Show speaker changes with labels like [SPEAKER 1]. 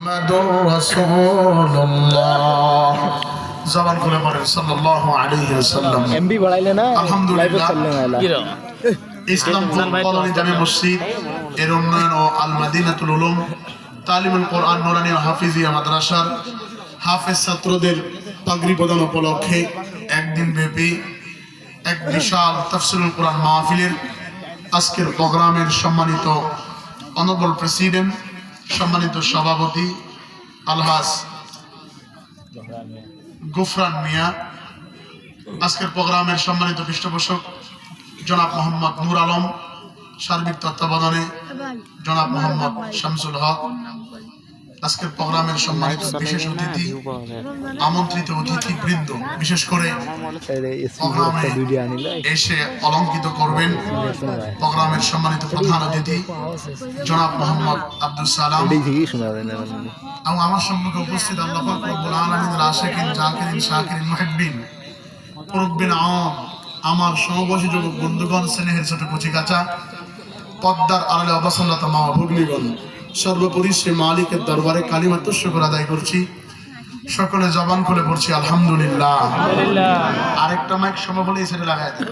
[SPEAKER 1] মুহাম্মাদুর রাসূলুল্লাহ জবান খুলে পড়েন সাল্লাল্লাহু আলাইহি ওয়াসাল্লাম।
[SPEAKER 2] এমবি বাড়াইলে না,
[SPEAKER 1] আলহামদুলিল্লাহ।
[SPEAKER 2] লাইভে
[SPEAKER 1] ইসলামপুর কলোনি জামে মসজিদ এর উন্নয়ন ও আল মাদিনাতুল উলুম তালিমুল কোরআন নুরানী ও হাফিজিয়া মাদ্রাসার হাফেজ ছাত্রদের পাগড়ি প্রদান উপলক্ষে একদিন ব্যাপী এক বিশাল তাফসীরুল কোরআন মাহফিলের আজকের প্রোগ্রামের সম্মানিত অনারেবল প্রেসিডেন্ট, সম্মানিত সভাপতি আলহাজ গুফরান মিয়া, আজকের প্রোগ্রামের সম্মানিত পৃষ্ঠপোষক জনাব মোহাম্মদ নূর আলম, সার্বিক তত্ত্বাবধানে জনাব মোহাম্মদ শামসুল হক, আজকের প্রোগ্রামের সম্মানিত বিশেষ অতিথি, আমন্ত্রিত অতিথি বৃন্দ, বিশেষ করে প্রোগ্রামে এসে অলঙ্কিত করবেন প্রোগ্রামের সম্মানিত প্রধান অতিথি জনাব মোহাম্মদ আব্দুল সালাম এবং আমার সম্মুখে উপস্থিত আল্লাহ পাক রব্বুল আলামিনের আশিকিন, জাকিরিন, শাকিরিন, মুহিব্বিন, মুরব্বিন আম, আমার সমবয়সী যুবক বন্ধুগণ, স্নেহের ছোট কচিকাচা, পদ্মার আড়ালে অবসন্নত মা ভগ্নীগণ, সর্বোপরি সে মালিকের দরবারে কালিমাতুর শুকর আদায় করছি। সকলে জবান খুলে পড়ছি আলহামদুলিল্লাহ। আরেকটা মাইক সম্ভব হলে এই সাইডে লাগাই দেন।